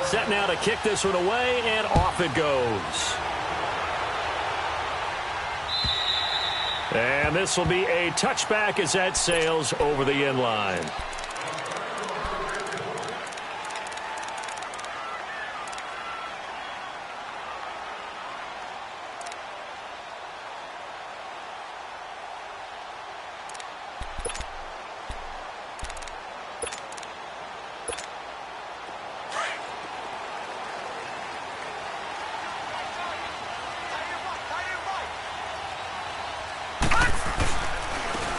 Set now to kick this one away, and off it goes. And this will be a touchback as that sails over the end line.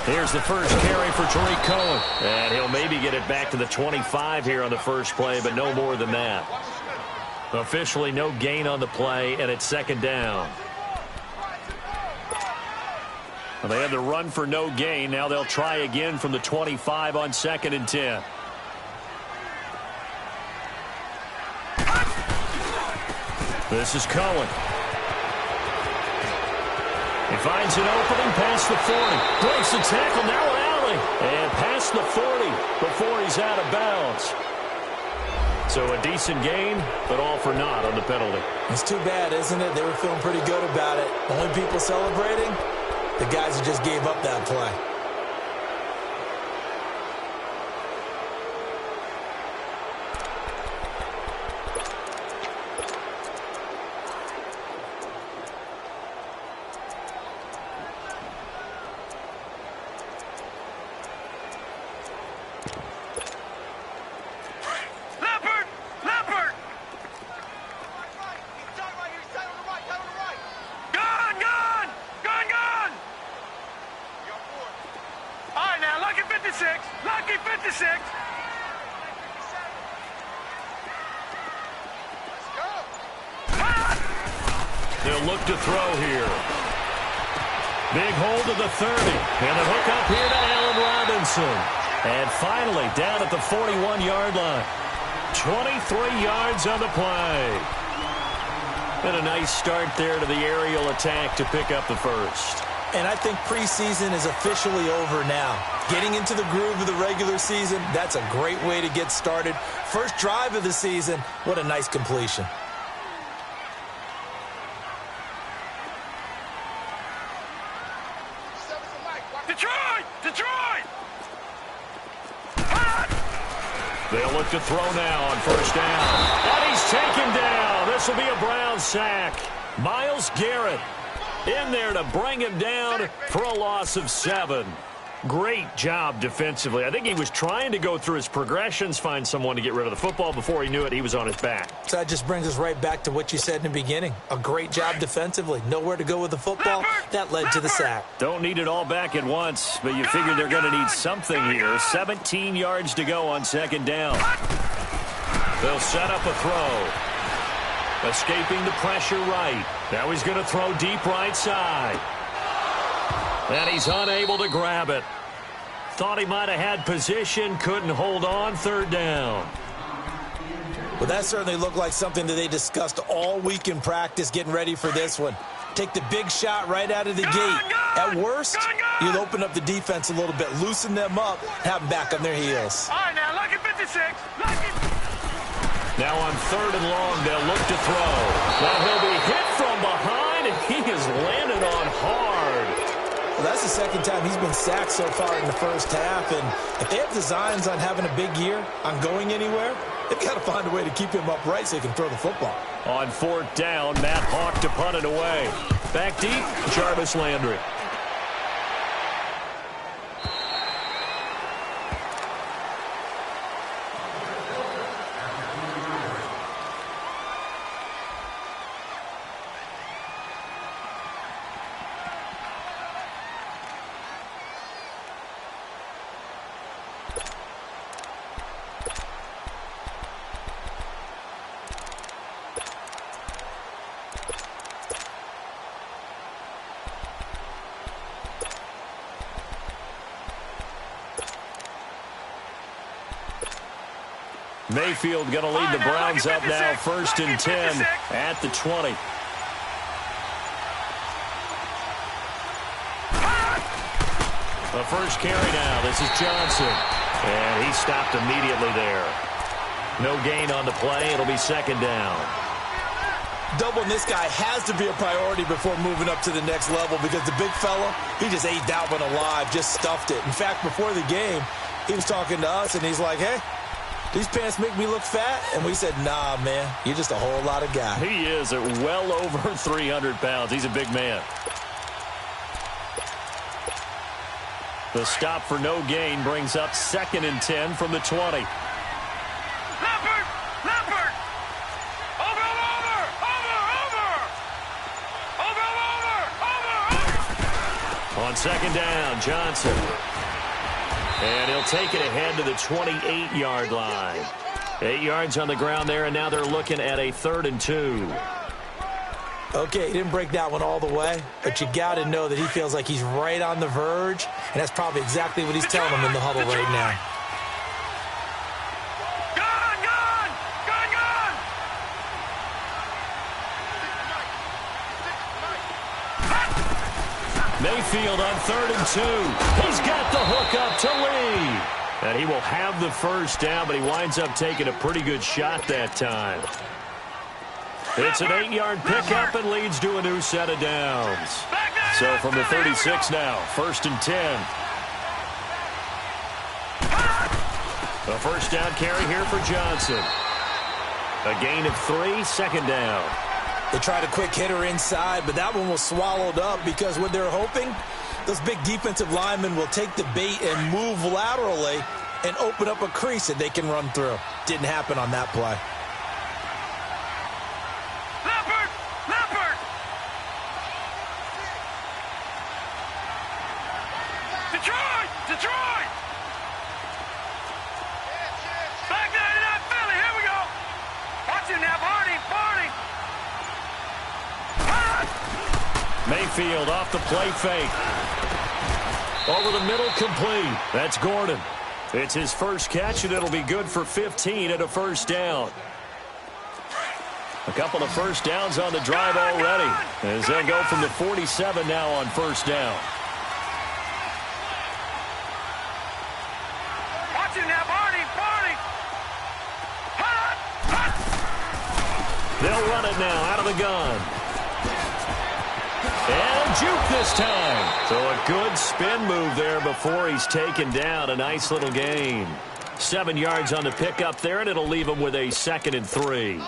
Here's the first carry for Tariq Cohen. And he'll maybe get it back to the 25 here on the first play, but no more than that. Officially no gain on the play, and it's second down. Well, they had the run for no gain. Now they'll try again from the 25 on 2nd and 10. This is Cohen. He finds an opening past the 40. Breaks the tackle, now alley. And past the 40 before he's out of bounds. So a decent gain, but all for naught on the penalty. It's too bad, isn't it? They were feeling pretty good about it. Only people celebrating, the guys who just gave up that play. They'll look to throw here. Big hold to the 30. And the hook up here to Allen Robinson. And finally, down at the 41-yard line. 23 yards on the play. And a nice start there to the aerial attack to pick up the first. And I think preseason is officially over now. Getting into the groove of the regular season, that's a great way to get started. First drive of the season, what a nice completion. They'll look to throw now on first down. And he's taken down. This will be a Brown sack. Myles Garrett in there to bring him down for a loss of 7. Great job defensively. I think he was trying to go through his progressions, find someone to get rid of the football. Before he knew it, he was on his back. So that just brings us right back to what you said in the beginning. A great job defensively. Nowhere to go with the football. That led to the sack. Don't need it all back at once, but you figure they're going to need something here. 17 yards to go on second down. They'll set up a throw. Escaping the pressure right. Now he's going to throw deep right side. And he's unable to grab it. Thought he might have had position, couldn't hold on, third down. Well, that certainly looked like something that they discussed all week in practice, getting ready for this one. Take the big shot right out of the gate. At worst, you'll open up the defense a little bit, loosen them up, have them back on their heels. All right, now, look at 56. Now on third and long, they'll look to throw. Now he'll be hit from behind, and he has landed on hard. Well, that's the second time he's been sacked so far in the first half, and if they have designs on having a big year, on going anywhere, they've got to find a way to keep him upright so he can throw the football. On fourth down, Matt Hawk to punt it away. Back deep, Jarvis Landry. Mayfield going to lead the Browns up now, 1st and 10 at the 20. The first carry now. This is Johnson. And he stopped immediately there. No gain on the play. It'll be second down. Doubling this guy has to be a priority before moving up to the next level because the big fella, he just ate that one alive, just stuffed it. In fact, before the game, he was talking to us, and he's like, hey, these pants make me look fat? And we said, nah, man, you're just a whole lot of guy. He is at well over 300 pounds. He's a big man. The stop for no gain brings up 2nd and 10 from the 20. On second down, Johnson. And he'll take it ahead to the 28-yard line. 8 yards on the ground there, and now they're looking at a 3rd and 2. Okay, he didn't break that one all the way, but you got to know that he feels like he's right on the verge, and that's probably exactly what he's telling them in the huddle right now. Mayfield on 3rd and 2. He's got the hook up to Lee. And he will have the first down, but he winds up taking a pretty good shot that time. It's an 8-yard pickup and leads to a new set of downs. So from the 36 now, 1st and 10. A first down carry here for Johnson. A gain of 3, 2nd down. They tried a quick hitter inside, but that one was swallowed up because what they're hoping, those big defensive linemen will take the bait and move laterally and open up a crease that they can run through. Didn't happen on that play. Detroit! Back there in that Philly, here we go! Watch him now, Barney! Mayfield off the play fake. Over the middle, complete. That's Gordon. It's his first catch, and it'll be good for 15 and a first down. A couple of first downs on the drive already, as they'll go from the 47 now on first down. Watch him now, Barney! They'll run it now out of the gun. And juke this time. So a good spin move there before he's taken down. A nice little gain. 7 yards on the pickup there, and it'll leave him with a 2nd and 3.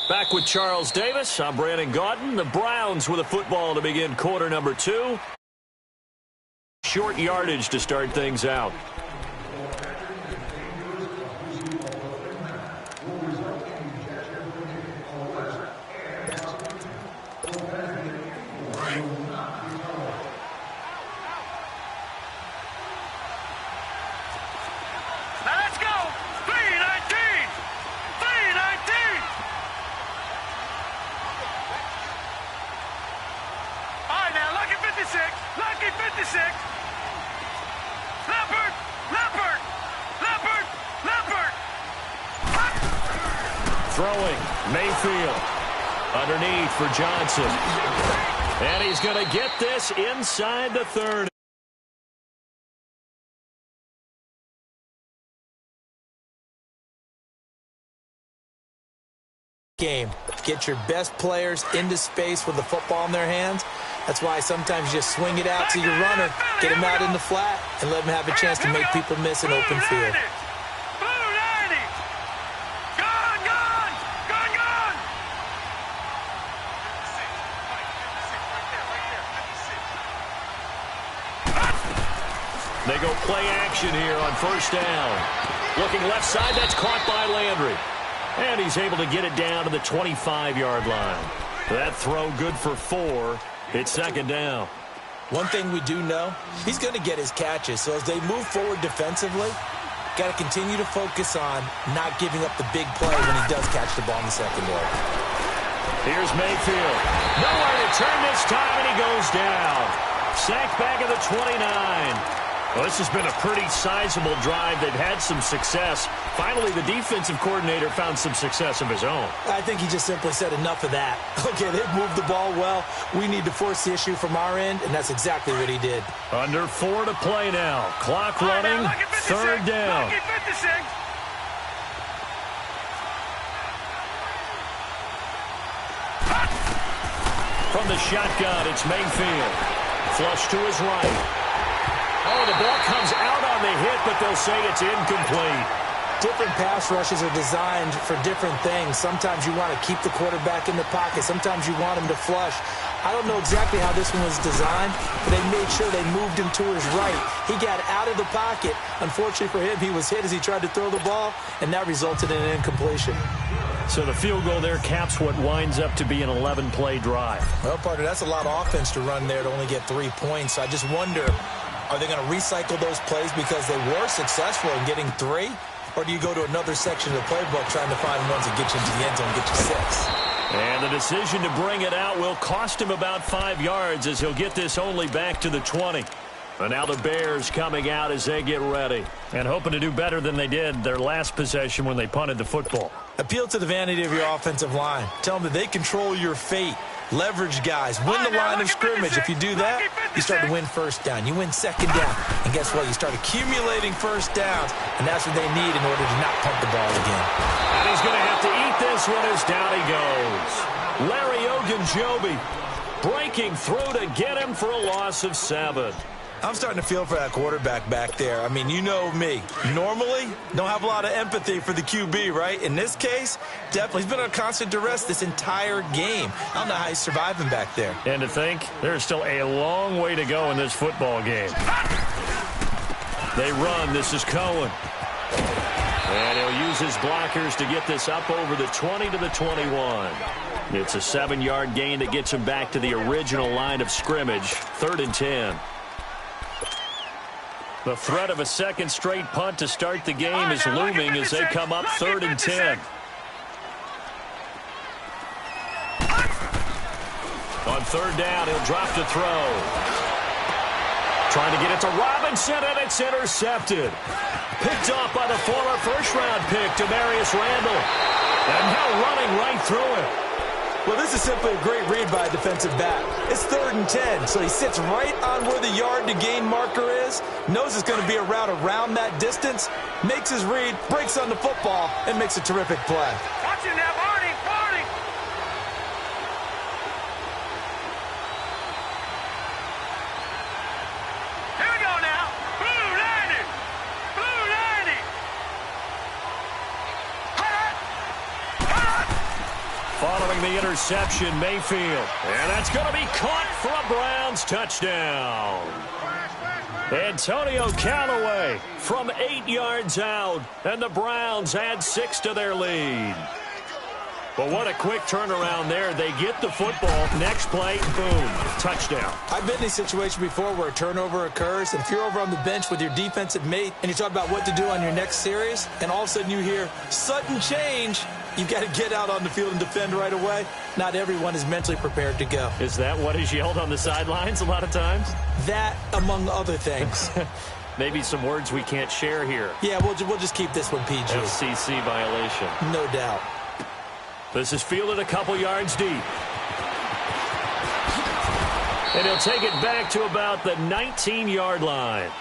Back with Charles Davis. I'm Brandon Gaudin. The Browns with a football to begin quarter number 2. Short yardage to start things out. Now let's go! 319! 319! All right, now, lucky 56! Lucky 56! Leopard! Throwing, Mayfield. Underneath for Johnson. And he's going to get this inside the 30. Game. Get your best players into space with the football in their hands. That's why sometimes you just swing it out to your runner, get him out in the flat, and let him have a chance to make people miss an open field. They go play action here on first down. Looking left side, that's caught by Landry. And he's able to get it down to the 25-yard line. That throw good for 4. It's second down. One thing we do know, he's going to get his catches. So as they move forward defensively, got to continue to focus on not giving up the big play when he does catch the ball in the secondary. Here's Mayfield. Nowhere to turn this time, and he goes down. Sacked back at the 29. Well, this has been a pretty sizable drive. They've had some success. Finally, the defensive coordinator found some success of his own. I think he just simply said enough of that. Okay, they've moved the ball well. We need to force the issue from our end, and that's exactly what he did. Under 4 to play now. Clock running. Third down. From the shotgun, it's Mayfield. Flush to his right. Oh, the ball comes out on the hit, but they'll say it's incomplete. Different pass rushes are designed for different things. Sometimes you want to keep the quarterback in the pocket. Sometimes you want him to flush. I don't know exactly how this one was designed, but they made sure they moved him to his right. He got out of the pocket. Unfortunately for him, he was hit as he tried to throw the ball, and that resulted in an incompletion. So the field goal there caps what winds up to be an 11-play drive. Well, partner, that's a lot of offense to run there to only get 3 points. I just wonder, are they going to recycle those plays because they were successful in getting 3? Or do you go to another section of the playbook trying to find ones that get you into the end zone and get you 6? And the decision to bring it out will cost him about 5 yards as he'll get this only back to the 20. And now the Bears coming out as they get ready and hoping to do better than they did their last possession when they punted the football. Appeal to the vanity of your offensive line. Tell them that they control your fate. Leverage guys. Win the line of scrimmage. If you do that, you start to win first down. You win second down. And guess what? You start accumulating first downs. And that's what they need in order to not pump the ball again. And he's going to have to eat this one as down he goes. Larry Ogunjobi breaking through to get him for a loss of 7. I'm starting to feel for that quarterback back there. I mean, you know me. Normally, don't have a lot of empathy for the QB, right? In this case, definitely. He's been on constant duress this entire game. I don't know how he's surviving back there. And to think, there's still a long way to go in this football game. They run. This is Cohen. And he'll use his blockers to get this up over the 20 to the 21. It's a 7-yard gain that gets him back to the original line of scrimmage. 3rd and 10. The threat of a second straight punt to start the game is looming as they come up 3rd and 10. On 3rd down, he'll drop to throw. Trying to get it to Robinson, and it's intercepted. Picked off by the former first-round pick, Demarius Randall. And now running right through it. Well, this is simply a great read by a defensive back. It's 3rd and 10, so he sits right on where the yard-to-gain marker is, knows it's going to be a route around that distance, makes his read, breaks on the football, and makes a terrific play. Watch it now, Barney, Barney. Here we go now. Blue 90. Blue 90. Following the interception, Mayfield. And that's going to be caught for a Browns touchdown. Antonio Callaway from 8 yards out. And the Browns add 6 to their lead. But what a quick turnaround there. They get the football. Next play, boom, touchdown. I've been in a situation before where a turnover occurs, and if you're over on the bench with your defensive mate and you talk about what to do on your next series, and all of a sudden you hear sudden change, you've got to get out on the field and defend right away. Not everyone is mentally prepared to go. Is that what is yelled on the sidelines a lot of times? That, among other things. Maybe some words we can't share here. Yeah, we'll just keep this one PG. FCC violation. No doubt. This is fielded a couple yards deep. And he'll take it back to about the 19-yard line.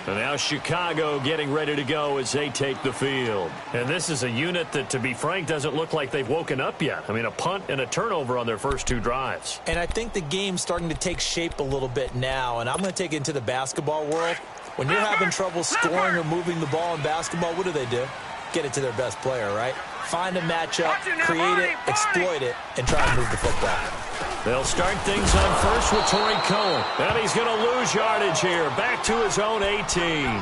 And now Chicago getting ready to go as they take the field. And this is a unit that, to be frank, doesn't look like they've woken up yet. I mean, a punt and a turnover on their first 2 drives. And I think the game's starting to take shape a little bit now. And I'm going to take it into the basketball world. When you're having trouble scoring or moving the ball in basketball, what do? Get it to their best player, right? Find a matchup, create it, exploit it, and try to move the football. They'll start things on first with Torrey Cohen. And he's going to lose yardage here. Back to his own 18.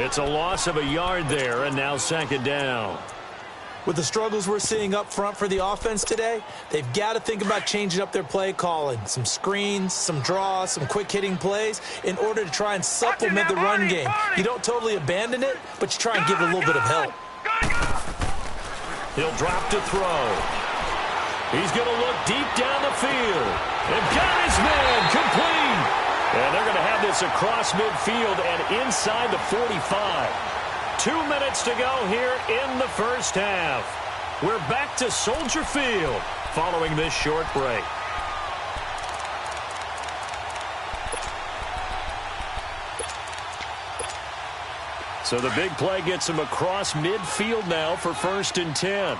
It's a loss of a yard there, and now 2nd down. With the struggles we're seeing up front for the offense today, they've got to think about changing up their play calling. Some screens, some draws, some quick-hitting plays in order to try and supplement the run game. You don't totally abandon it, but you try and give it a little bit of help. He'll drop to throw. He's going to look deep down the field. And got his man complete. And they're going to have this across midfield and inside the 45. 2 minutes to go here in the first half. We're back to Soldier Field following this short break. So the big play gets him across midfield now for 1st and 10.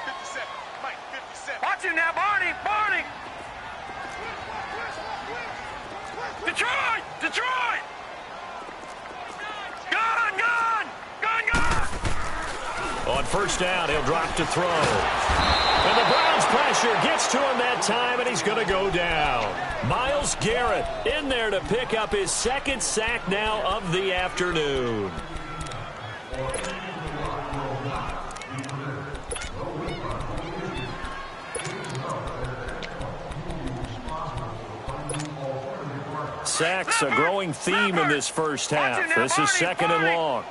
57. Mike, 57. Watch him now, Barney. Barney. Detroit. Detroit. Gun, gun. Gun, gun. On 1st down, he'll drop to throw. And the Browns pressure gets to him that time, and he's going to go down. Myles Garrett in there to pick up his 2nd sack now of the afternoon. Sacks a growing theme in this first half. This is 2nd and long.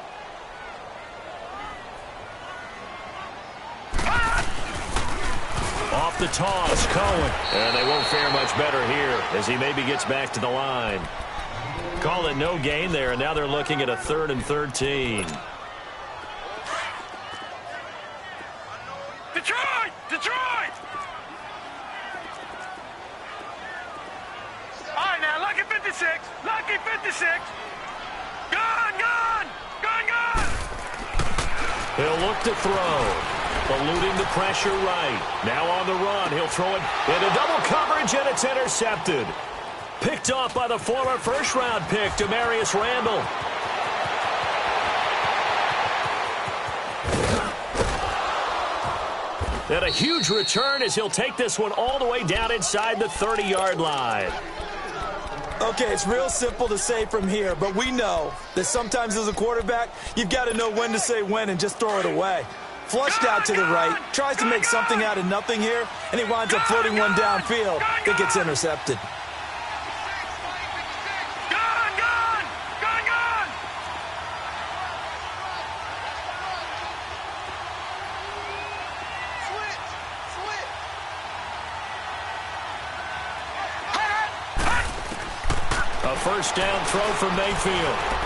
Off the toss, Cohen. And they won't fare much better here as he maybe gets back to the line. Call it no gain there, and now they're looking at a 3rd and 13. Detroit. Detroit. All right, now, lucky 56. Lucky 56. Gun, gun. Gun, gun. He'll look to throw. Eluding the pressure right. Now on the run. He'll throw it into double coverage, and it's intercepted. Picked off by the former first-round pick, Demarius Randall. And a huge return as he'll take this one all the way down inside the 30-yard line. Okay, it's real simple to say from here, but we know that sometimes as a quarterback, you've got to know when to say when and just throw it away. Flushed out to the right, tries to make something out of nothing here, and he winds up floating one downfield that gets intercepted. A 1st down throw for Mayfield.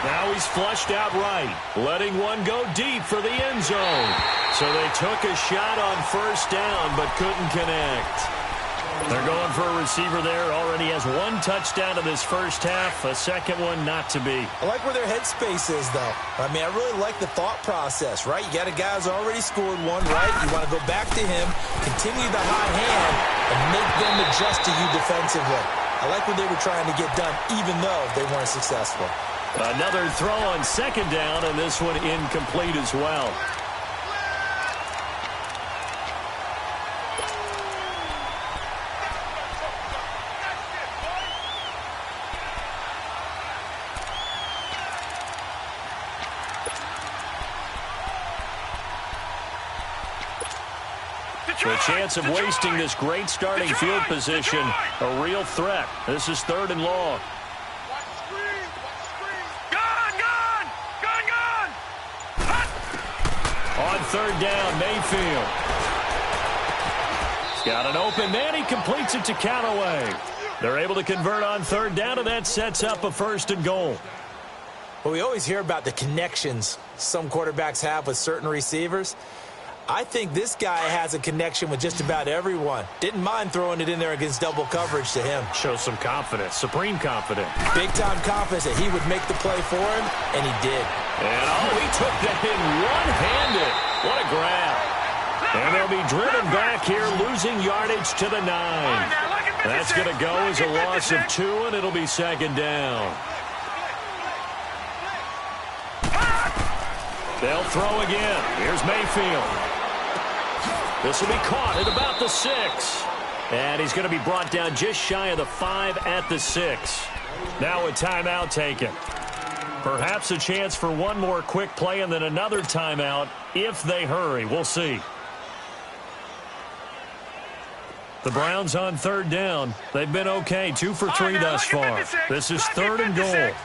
Now he's flushed out right, letting one go deep for the end zone. So they took a shot on 1st down, but couldn't connect. They're going for a receiver there. Already has 1 touchdown in this first half, a 2nd one not to be. I like where their headspace is, though. I mean, I really like the thought process, right? You got a guy who's already scored one, right? You want to go back to him, continue the hot hand, and make them adjust to you defensively. I like what they were trying to get done, even though they weren't successful. Another throw on 2nd down, and this one incomplete as well. The chance of wasting this great starting field position, a real threat. This is 3rd and long. On 3rd down, Mayfield. He's got an open man. He completes it to Callaway. They're able to convert on 3rd down, and that sets up a 1st and goal. Well, we always hear about the connections some quarterbacks have with certain receivers. I think this guy has a connection with just about everyone. Didn't mind throwing it in there against double coverage to him. Shows some confidence, supreme confidence. Big-time confidence that he would make the play for him, and he did. And, he took that in one-handed. What a grab. And they'll be driven back here, losing yardage to the 9. That's going to go as a loss of 2, and it'll be 2nd down. They'll throw again. Here's Mayfield. This will be caught at about the 6. And he's going to be brought down just shy of the 5 at the 6. Now a timeout taken. Perhaps a chance for one more quick play and then another timeout if they hurry. We'll see. The Browns on 3rd down. They've been okay. 2 for 3 thus far. This is 3rd and goal.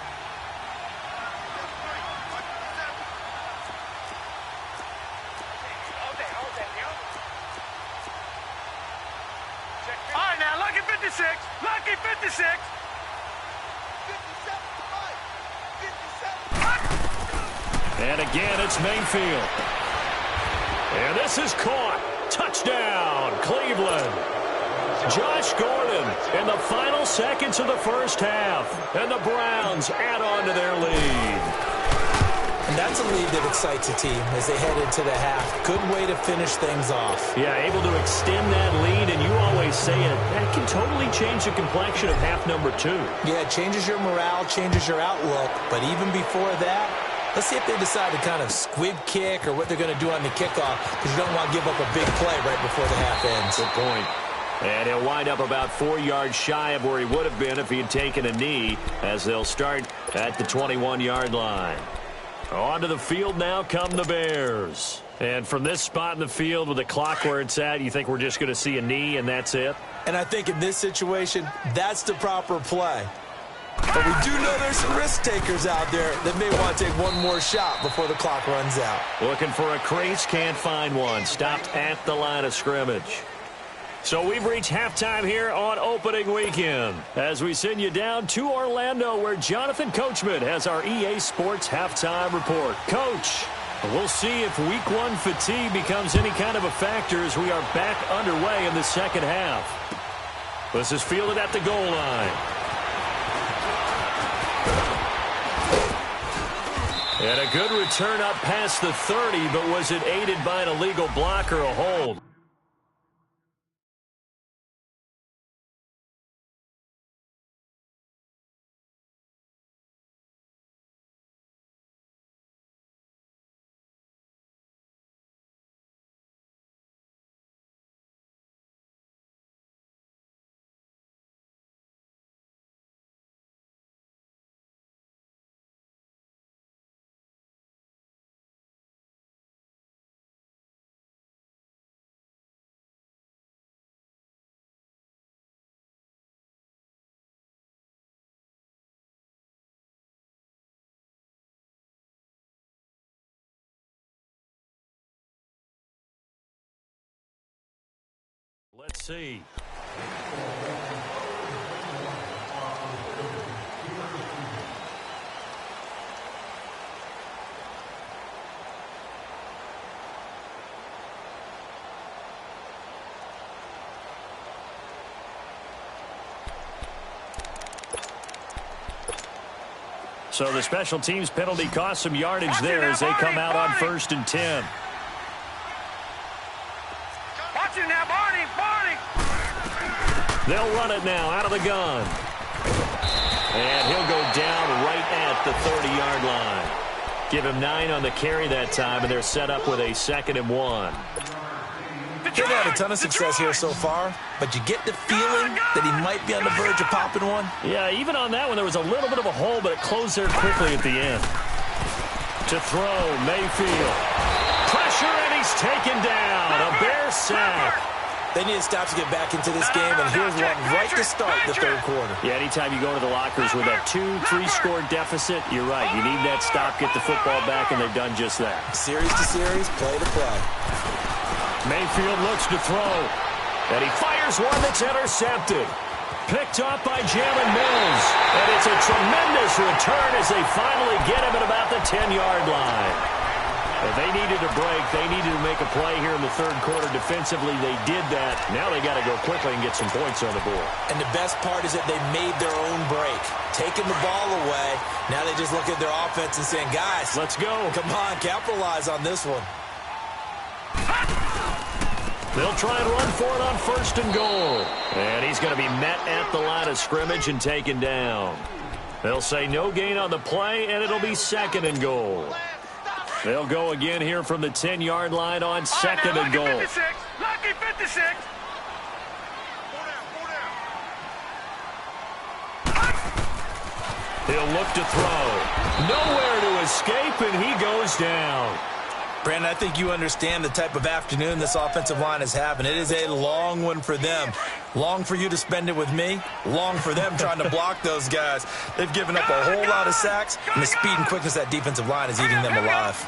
56. Lucky 56. And again, it's Mayfield. And this is caught. Touchdown, Cleveland. Josh Gordon in the final seconds of the first half. And the Browns add on to their lead. And that's a lead that excites a team as they head into the half. Good way to finish things off. Yeah, able to extend that lead, and you always say it, that can totally change the complexion of half number 2. Yeah, it changes your morale, changes your outlook. But even before that, let's see if they decide to kind of squib kick or what they're going to do on the kickoff, because you don't want to give up a big play right before the half ends. Good point. And he'll wind up about 4 yards shy of where he would have been if he had taken a knee, as they'll start at the 21-yard line. Onto the field now come the Bears. And from this spot in the field with the clock where it's at, you think we're just going to see a knee and that's it? And I think in this situation, that's the proper play. But we do know there's some risk takers out there that may want to take one more shot before the clock runs out. Looking for a crease, can't find one. Stopped at the line of scrimmage. So we've reached halftime here on opening weekend as we send you down to Orlando, where Jonathan Coachman has our EA Sports halftime report. Coach, we'll see if week 1 fatigue becomes any kind of a factor as we are back underway in the second half. This is fielded at the goal line. And a good return up past the 30, but was it aided by an illegal block or a hold? Let's see. So the special teams penalty cost some yardage there as they come out on 1st and 10. Watch it now, Barney. They'll run it now out of the gun. And he'll go down right at the 30-yard line. Give him 9 on the carry that time, and they're set up with a 2nd and 1. They've had a ton of success here so far, but you get the feeling that he might be on the verge of popping one. Yeah, even on that one, there was a little bit of a hole, but it closed there quickly at the end. To throw, Mayfield. Pressure, and he's taken down. A Bear sack. They need to stop to get back into this game, and here's one right to start the 3rd quarter. Yeah, anytime you go to the lockers with that 2-3-score deficit, you're right. You need that stop, get the football back, and they've done just that. Series to series, play to play. Mayfield looks to throw, and he fires one that's intercepted. Picked off by Jalen Mills, and it's a tremendous return as they finally get him at about the 10-yard line. If they needed a break, they needed to make a play here in the 3rd quarter. Defensively, they did that. Now they got to go quickly and get some points on the board. And the best part is that they made their own break. Taking the ball away, now they just look at their offense and saying, guys, let's go. Come on, capitalize on this one. They'll try and run for it on 1st and goal. And he's going to be met at the line of scrimmage and taken down. They'll say no gain on the play, and it'll be 2nd and goal. They'll go again here from the 10-yard line on 2nd and goal. Lucky 56. He'll look to throw. Nowhere to escape, and he goes down. Brandon, I think you understand the type of afternoon this offensive line is having. It is a long one for them. Long for you to spend it with me. Long for them trying to block those guys. They've given up a whole lot of sacks, and the speed and quickness of that defensive line is eating them alive.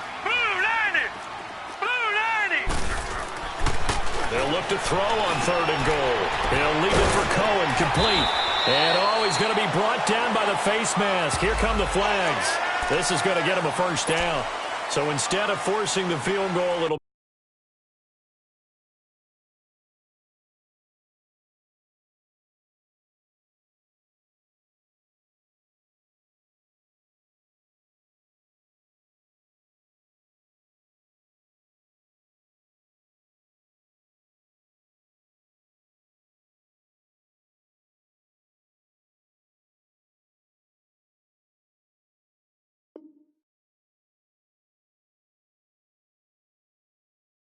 They'll look to throw on 3rd and goal. He'll leave it for Cohen, complete. And he's going to be brought down by the face mask. Here come the flags. This is going to get him a first down. So instead of forcing the field goal, it'll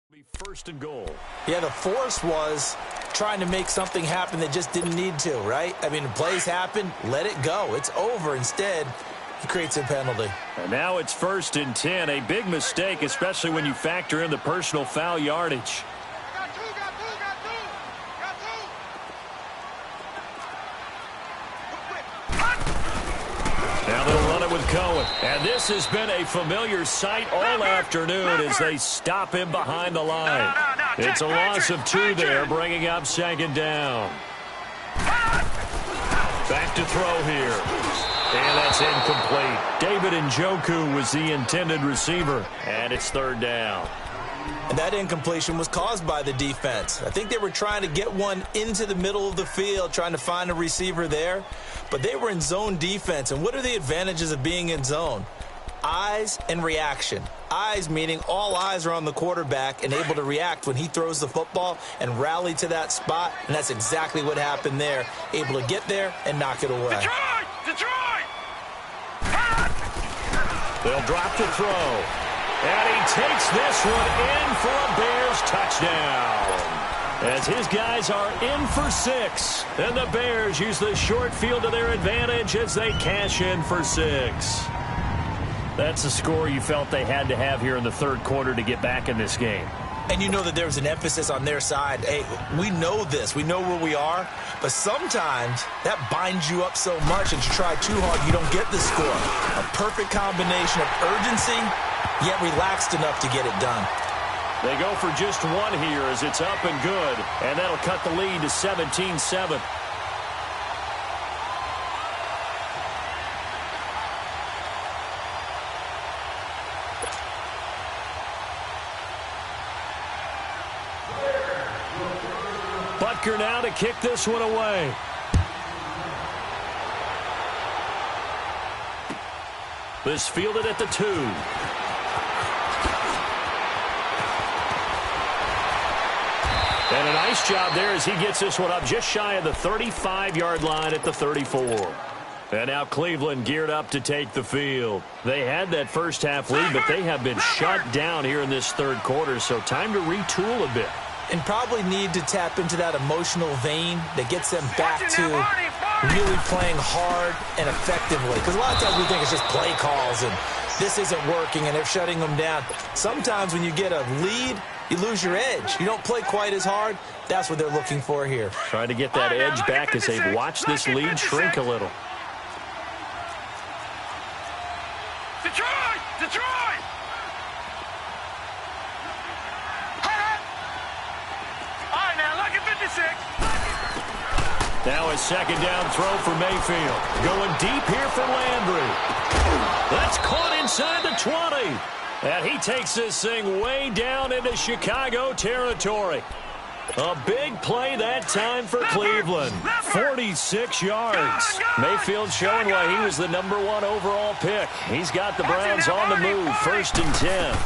be 1st and goal. Yeah, the force was trying to make something happen that just didn't need to, right? I mean, plays happen, let it go. It's over. Instead, he creates a penalty. And now it's 1st and 10. A big mistake, especially when you factor in the personal foul yardage. Now they'll run it with Cohen. And this has been a familiar sight all afternoon as they stop him behind the line. It's a loss of 2 there, bringing up 2nd down. Back to throw here. And that's incomplete. David Njoku was the intended receiver. And it's 3rd down. And that incompletion was caused by the defense. I think they were trying to get one into the middle of the field, trying to find a receiver there. But they were in zone defense. And what are the advantages of being in zone? Eyes and reaction. Eyes meaning all eyes are on the quarterback and able to react when he throws the football and rally to that spot. And that's exactly what happened there. Able to get there and knock it away. Detroit! They'll drop the throw. And he takes this one in for a Bears touchdown. As his guys are in for 6. And the Bears use the short field to their advantage as they cash in for 6. That's a score you felt they had to have here in the 3rd quarter to get back in this game. And you know that there's an emphasis on their side. Hey, we know this. We know where we are. But sometimes that binds you up so much that you try too hard, you don't get the score. A perfect combination of urgency, yet relaxed enough to get it done. They go for just 1 here as it's up and good. And that'll cut the lead to 17-7. Butker now to kick this one away. This fielded at the 2. And a nice job there as he gets this one up just shy of the 35-yard line at the 34. And now Cleveland geared up to take the field. They had that first half lead, but they have been shut down here in this 3rd quarter, so time to retool a bit. And probably need to tap into that emotional vein that gets them back to really playing hard and effectively. Because a lot of times we think it's just play calls and this isn't working and they're shutting them down. Sometimes when you get a lead, you lose your edge. You don't play quite as hard. That's what they're looking for here. Trying to get that edge back as they've watched this lead shrink a little. Detroit! All right, now, lucky 56. Now a 2nd down throw for Mayfield. Going deep here for Landry. That's caught inside the 20. And he takes this thing way down into Chicago territory. A big play that time for Cleveland. 46 yards. Mayfield showing why he was the #1 overall pick. He's got the Browns on the move. 1st and 10.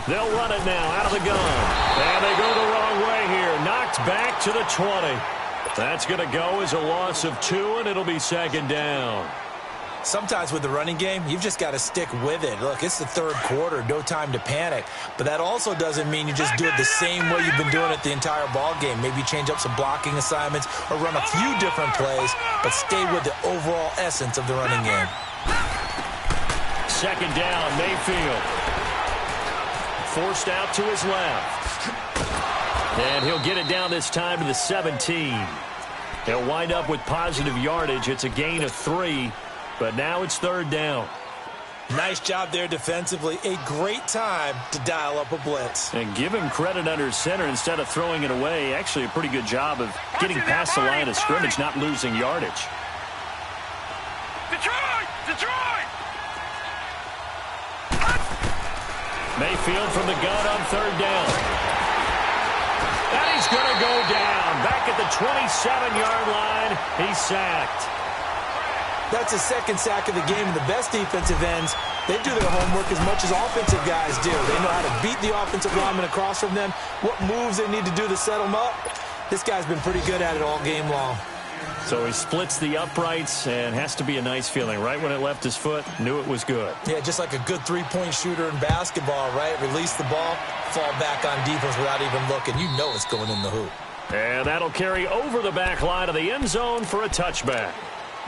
They'll run it now out of the gun. And they go the wrong way here. Knocked back to the 20. That's going to go as a loss of 2, and it'll be 2nd down. Sometimes with the running game, you've just got to stick with it. Look, it's the 3rd quarter, no time to panic. But that also doesn't mean you just do it the same way you've been doing it the entire ball game. Maybe change up some blocking assignments or run a few different plays, but stay with the overall essence of the running game. 2nd down, Mayfield. Forced out to his left. And he'll get it down this time to the 17. He'll wind up with positive yardage. It's a gain of 3. But now it's 3rd down. Nice job there defensively. A great time to dial up a blitz. And give him credit under center instead of throwing it away. Actually, a pretty good job of getting past the line of scrimmage, not losing yardage. Detroit! Detroit! Mayfield from the gun on third down. And he's going to go down. Back at the 27-yard line. He's sacked. That's his second sack of the game, and the best defensive ends, they do their homework as much as offensive guys do. They know how to beat the offensive lineman across from them, what moves they need to do to set them up. This guy's been pretty good at it all game long. So he splits the uprights, and has to be a nice feeling. Right when it left his foot, knew it was good. Yeah, just like a good three-point shooter in basketball, right? Release the ball, fall back on defense without even looking. You know it's going in the hoop. And that'll carry over the back line of the end zone for a touchback.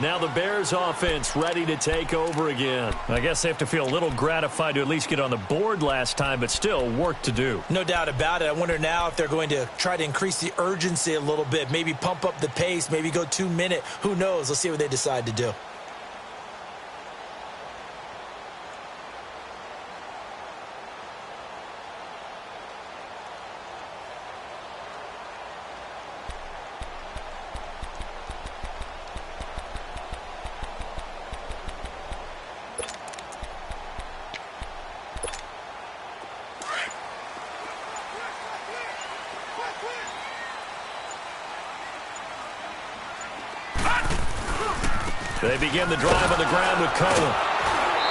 Now the Bears offense ready to take over again. I guess they have to feel a little gratified to at least get on the board last time, but still work to do. No doubt about it. I wonder now if they're going to try to increase the urgency a little bit, maybe pump up the pace, maybe go 2 minute. Who knows? Let's see what they decide to do. They begin the drive on the ground with Cohen.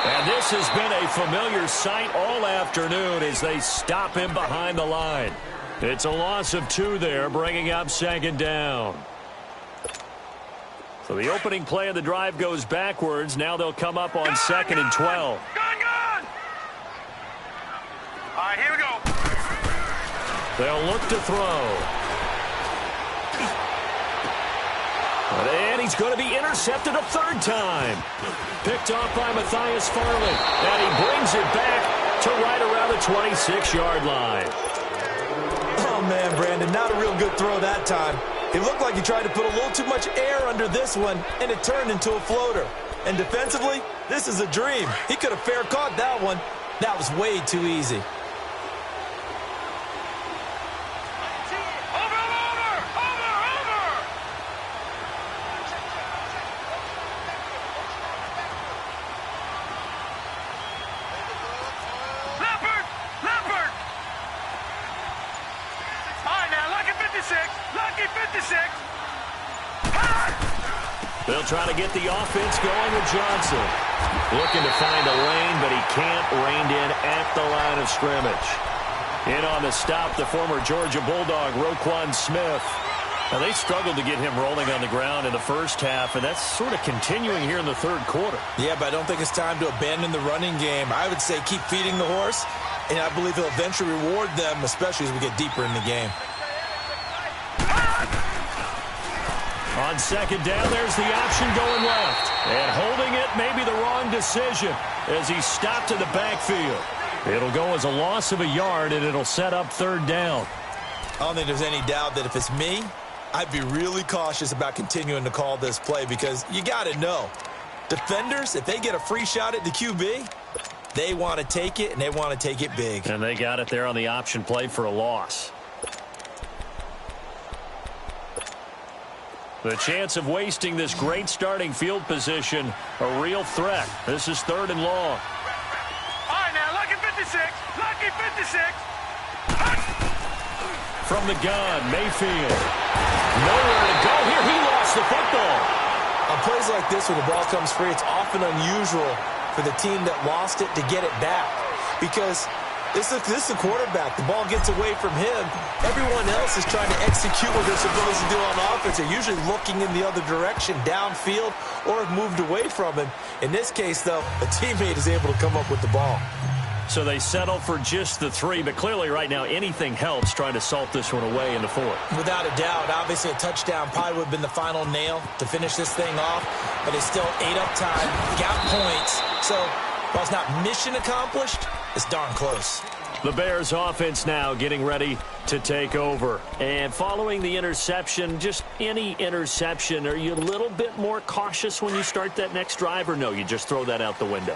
And this has been a familiar sight all afternoon as they stop him behind the line. It's a loss of 2 there, bringing up second down. So the opening play of the drive goes backwards. Now they'll come up on second and 12. Gone! All right, here we go. They'll look to throw. And he's going to be intercepted a third time. Picked off by Matthias Farley. And he brings it back to right around the 26-yard line. Oh, man, Brandon, not a real good throw that time. It looked like he tried to put a little too much air under this one, and it turned into a floater. And defensively, this is a dream. He could have fair caught that one. That was way too easy. They'll try to get the offense going with Johnson. Looking to find a lane, but he can't. Reined in at the line of scrimmage. In on the stop, the former Georgia Bulldog, Roquan Smith. Now, they struggled to get him rolling on the ground in the first half, and that's sort of continuing here in the third quarter. Yeah, but I don't think it's time to abandon the running game. I would say keep feeding the horse, and I believe he'll eventually reward them, especially as we get deeper in the game. On second down, there's the option going left. And holding it may be the wrong decision as he stopped in the backfield. It'll go as a loss of a yard, and it'll set up third down. I don't think there's any doubt that if it's me, I'd be really cautious about continuing to call this play because you got to know, defenders, if they get a free shot at the QB, they want to take it, and they want to take it big. And they got it there on the option play for a loss. The chance of wasting this great starting field position, a real threat. This is third and long. All right, now, lucky 56. Lucky 56. From the gun, Mayfield. Nowhere to go here. He lost the football. On plays like this where the ball comes free, it's often unusual for the team that lost it to get it back because this is the quarterback. The ball gets away from him. Everyone else is trying to execute what they're supposed to do on offense. They're usually looking in the other direction, downfield, or have moved away from him. In this case, though, a teammate is able to come up with the ball. So they settle for just the 3, but clearly right now anything helps trying to salt this one away in the 4th. Without a doubt, obviously a touchdown probably would have been the final nail to finish this thing off, but it's still ate up time, got points. So while it's not mission accomplished, it's darn close. The Bears offense now getting ready to take over. And following the interception, just any interception, are you a little bit more cautious when you start that next drive, or no, you just throw that out the window?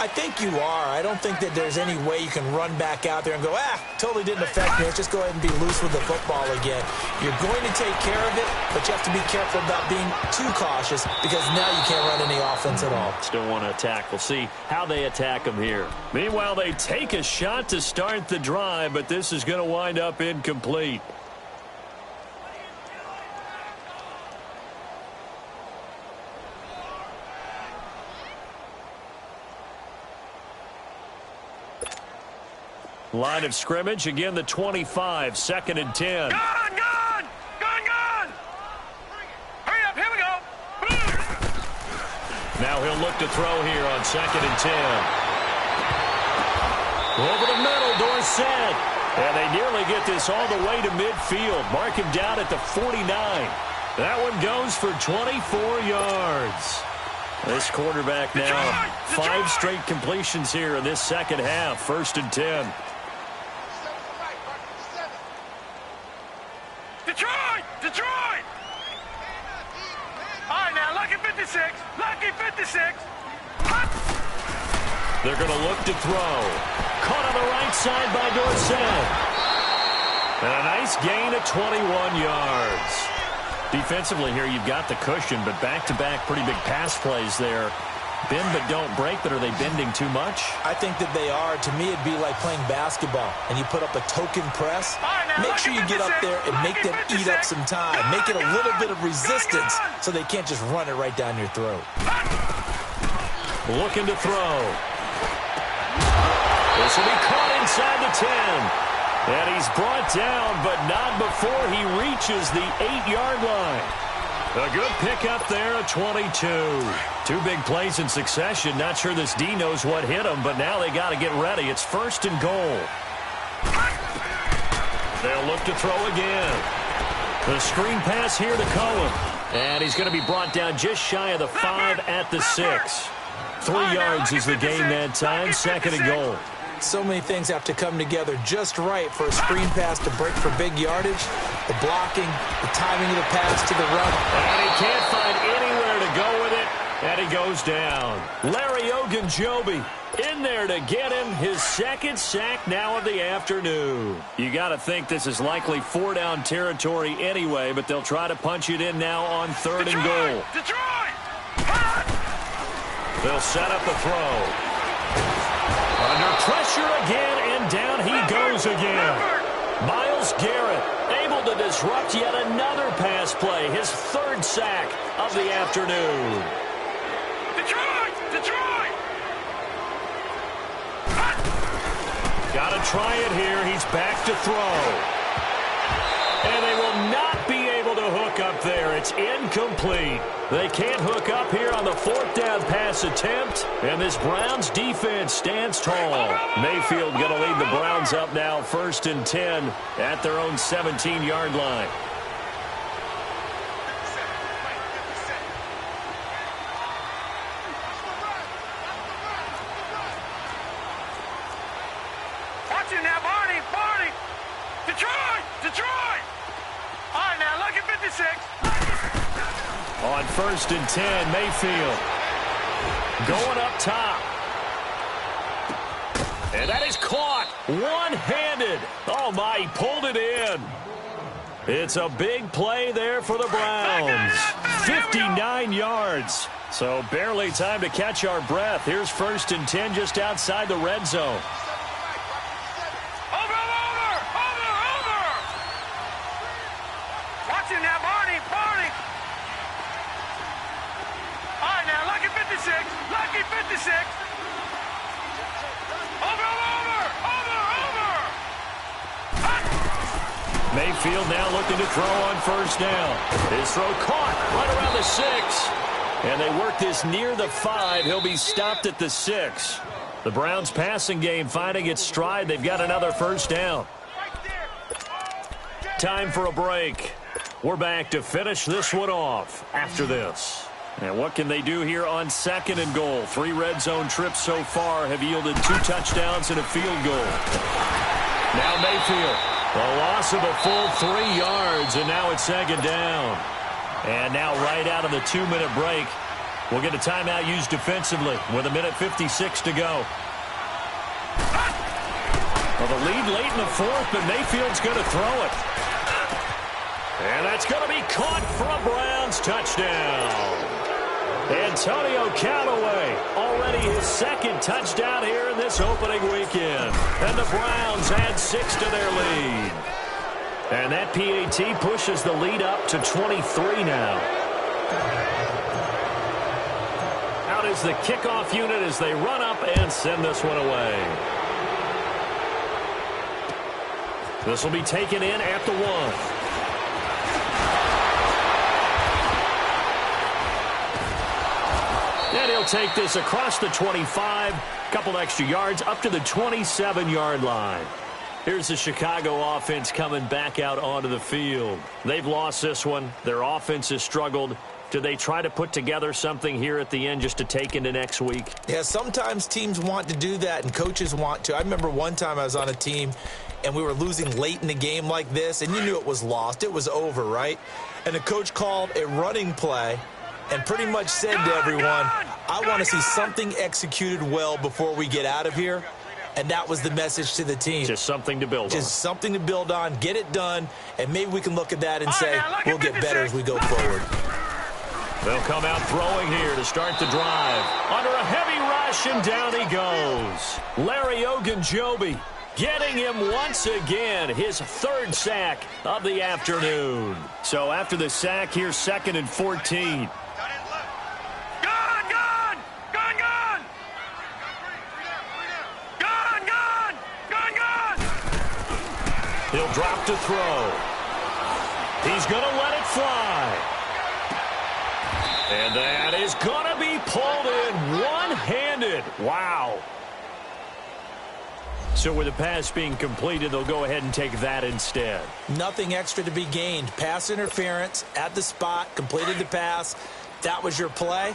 I think you are. I don't think that there's any way you can run back out there and go, totally didn't affect me. Let's just go ahead and be loose with the football again. You're going to take care of it, but you have to be careful about being too cautious because now you can't run any offense at all. Still want to attack. We'll see how they attack them here. Meanwhile, they take a shot to start the drive, but this is going to wind up incomplete. Line of scrimmage, again the 25, 2nd and 10. Gun! Hurry up, here we go! Now he'll look to throw here on 2nd and 10. Over the middle, Dorsett. And they nearly get this all the way to midfield. Mark him down at the 49. That one goes for 24 yards. This quarterback now, 5 straight completions here in this second half, 1st and 10. Detroit! All right, now, lucky 56. They're going to look to throw. Caught on the right side by Dorsett. And a nice gain of 21 yards. Defensively here, you've got the cushion, but back-to-back pretty big pass plays there. Bend but don't break, but are they bending too much? I think that they are. To me, it'd be like playing basketball, and you put up a token press. Make sure you get up there and make them eat up some time. Make it a little bit of resistance so they can't just run it right down your throat. Looking to throw. This will be caught inside the 10. And he's brought down, but not before he reaches the 8-yard line. A good pickup there at 22. 2 big plays in succession. Not sure this D knows what hit him, but now they got to get ready. It's 1st and goal. They'll look to throw again. The screen pass here to Cohen. And he's going to be brought down just shy of the 5 at the 6. 3 yards is the gain that time. 2nd and goal. So many things have to come together just right for a screen pass to break for big yardage. The blocking, the timing of the pass to the run. And he can't find anywhere to go with it, and he goes down. Larry Ogunjobi in there to get him his 2nd sack now of the afternoon. You got to think this is likely 4-down territory anyway, but they'll try to punch it in now on 3rd and goal. Detroit! They'll set up a throw. Under pressure again, and down he goes again. Myles Garrett able to disrupt yet another pass play, his 3rd sack of the afternoon. Detroit! Got to try it here. He's back to throw. And they will not be able to hook up there. It's incomplete. They can't hook up here on the 4th down pass attempt. And this Browns defense stands tall. Mayfield going to lead the Browns up now 1st and 10 at their own 17-yard line. Watch it now, Barney! Detroit! All right, now, look at 56. On 1st and 10, Mayfield going up top. And that is caught one-handed. Oh, my, he pulled it in. It's a big play there for the Browns. 59 yards. So barely time to catch our breath. Here's 1st and 10 just outside the red zone. Over! Watch him now, Barney! All right, now, lucky 56. Over! Mayfield now looking to throw on 1st down. His throw caught right around the 6. And they work this near the 5. He'll be stopped at the 6. The Browns passing game finding its stride. They've got another 1st down. Time for a break. We're back to finish this one off after this. And what can they do here on 2nd and goal? 3 red zone trips so far have yielded 2 touchdowns and a field goal. Now Mayfield. A loss of a full 3 yards, and now it's 2nd down. And now right out of the 2-minute break, We'll get a timeout used defensively with 1:56 to go. Well, the lead late in the fourth, but Mayfield's going to throw it. And that's going to be caught for a Browns touchdown. Antonio Callaway, already his second touchdown here in this opening weekend. And the Browns add 6 to their lead. And that PAT pushes the lead up to 23 now. Out is the kickoff unit as they run up and send this one away. This will be taken in at the 1. And he'll take this across the 25, couple extra yards, up to the 27-yard line. Here's the Chicago offense coming back out onto the field. They've lost this one. Their offense has struggled. Do they try to put together something here at the end just to take into next week? Yeah, sometimes teams want to do that and coaches want to. I remember one time I was on a team and we were losing late in the game like this, and you knew it was lost. It was over, right? And the coach called a running play and pretty much said to everyone, I want to see something executed well before we get out of here. And that was the message to the team. Just something to build on. Just something to build on, get it done, and maybe we can look at that and say, we'll get better as we go forward. They'll come out throwing here to start the drive. Under a heavy rush, and down he goes. Larry Ogunjobi getting him once again, his third sack of the afternoon. So after the sack, here's 2nd and 14. He'll drop to throw. He's going to let it fly. And that is going to be pulled in one-handed. Wow. So with the pass being completed, they'll go ahead and take that instead. Nothing extra to be gained. Pass interference at the spot, completed the pass. That was your play.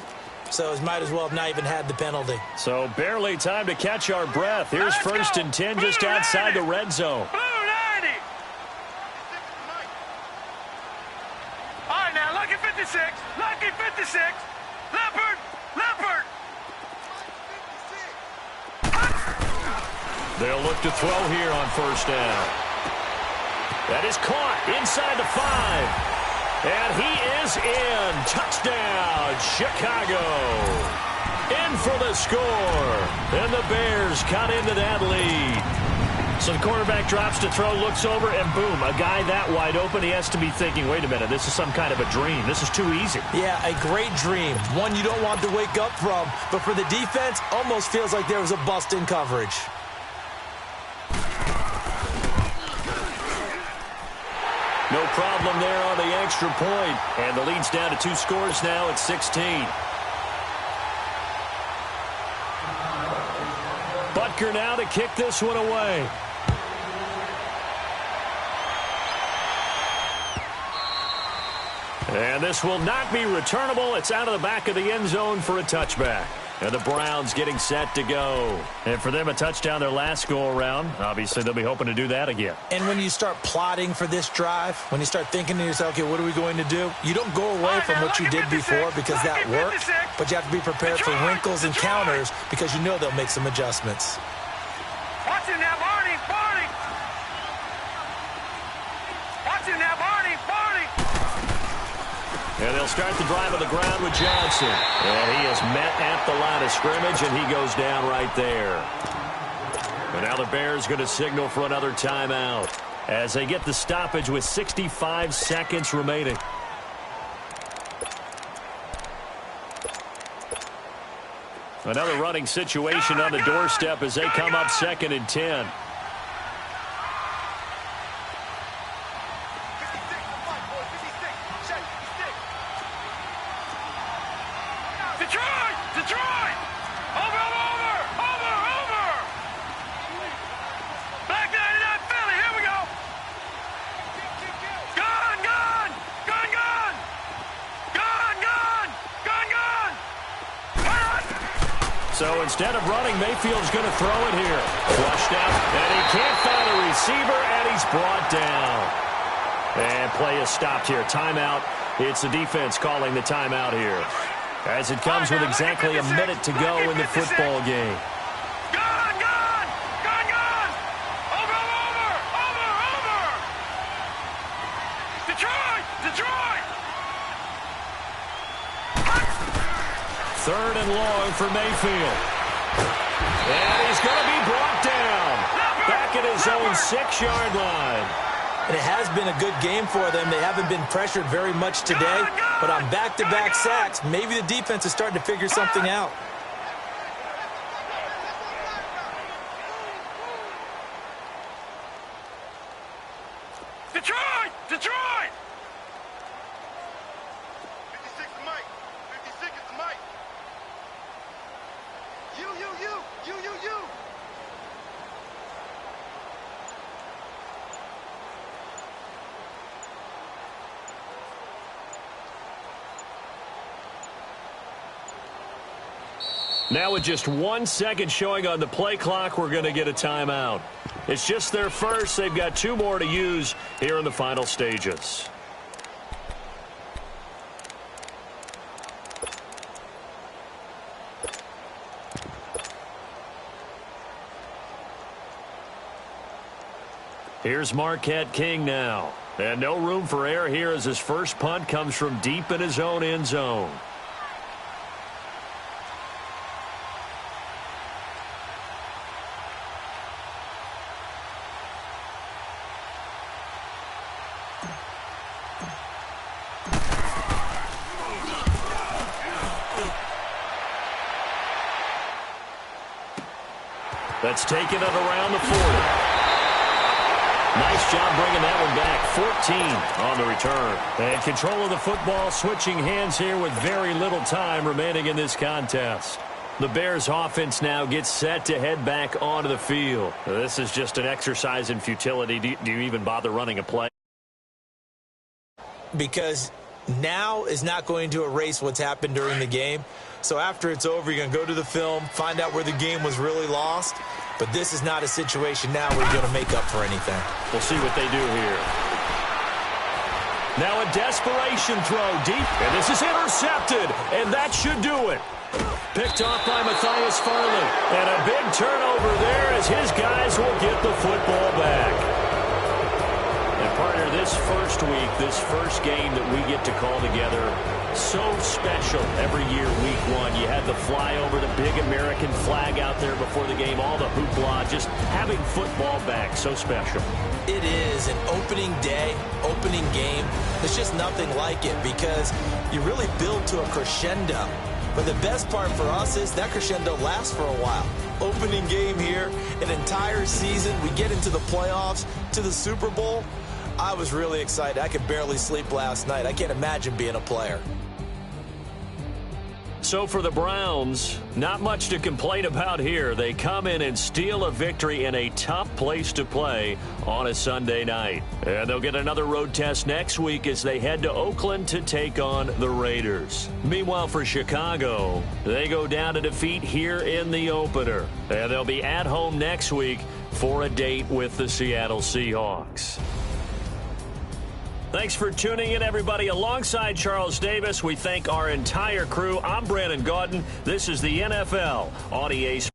So it might as well have not even had the penalty. So barely time to catch our breath. Here's 1st and 10 just outside the red zone. Lucky 56, Lucky 56, Leopard, Leopard. They'll look to throw here on 1st down. That is caught inside the 5. And he is in. Touchdown, Chicago. In for the score. And the Bears cut into that lead. So the quarterback drops to throw, looks over, and boom, a guy that wide open, he has to be thinking, wait a minute, this is some kind of a dream. This is too easy. Yeah, a great dream. One you don't want to wake up from. But for the defense, almost feels like there was a bust in coverage. No problem there on the extra point. And the lead's down to 2 scores now at 16. Butker now to kick this one away. And this will not be returnable. It's out of the back of the end zone for a touchback. And the Browns getting set to go. And for them, a touchdown their last go-around. Obviously, they'll be hoping to do that again. And when you start plotting for this drive, when you start thinking to yourself, okay, what are we going to do? You don't go away from what you did before because that worked, but you have to be prepared for wrinkles and counters because you know they'll make some adjustments. Watch him now, Barney, Barney. Watch him now, Barney, Barney. And they'll start the drive on the ground with Johnson. And he is met at the line of scrimmage, and he goes down right there. And now the Bears going to signal for another timeout as they get the stoppage with 65 seconds remaining. Another running situation on the doorstep as they come up 2nd and 10. Detroit! Detroit! Over! Black 99 Philly, here we go! Gun! So instead of running, Mayfield's going to throw it here. Flushed out, and he can't find a receiver, and he's brought down. And play is stopped here. Timeout. It's the defense calling the timeout here. as it comes with exactly a minute to go in the football game. Gone, gone! Gone, gone! Over, over! Over, over! Detroit! Detroit! Third and long for Mayfield. And he's going to be brought down back at his own 6-yard line. And it has been a good game for them. They haven't been pressured very much today, but on back-to-back sacks, maybe the defense is starting to figure something out. Detroit! Detroit! 56 is Mike. 56 is the Mike. You. Now with just 1 second showing on the play clock, we're going to get a timeout. It's just their first. They've got 2 more to use here in the final stages. Here's Marquette King now. And no room for error here as his first punt comes from deep in his own end zone. That's taken it around the 40. Nice job bringing that one back. 14 on the return. And control of the football, switching hands here with very little time remaining in this contest. The Bears offense now gets set to head back onto the field. This is just an exercise in futility. Do you even bother running a play? Because now is not going to erase what's happened during the game. So after it's over, you're going to go to the film, find out where the game was really lost. But this is not a situation now where you're going to make up for anything. We'll see what they do here. Now a desperation throw deep, and this is intercepted, and that should do it. Picked off by Matthias Farley, and a big turnover there as his guys will get the football back. And partner, this first week, this first game that we get to call together, so special every year, week 1. You had the flyover, the big American flag out there before the game, all the hoopla, just having football back, so special. It is an opening day, opening game. There's just nothing like it because you really build to a crescendo. But the best part for us is that crescendo lasts for a while. Opening game here, an entire season, we get into the playoffs, to the Super Bowl. I was really excited. I could barely sleep last night. I can't imagine being a player. So for the Browns, not much to complain about here. They come in and steal a victory in a tough place to play on a Sunday night. And they'll get another road test next week as they head to Oakland to take on the Raiders. Meanwhile, for Chicago, they go down to defeat here in the opener. And they'll be at home next week for a date with the Seattle Seahawks. Thanks for tuning in, everybody. Alongside Charles Davis, we thank our entire crew. I'm Brandon Gaudin. This is the NFL on EA Sports.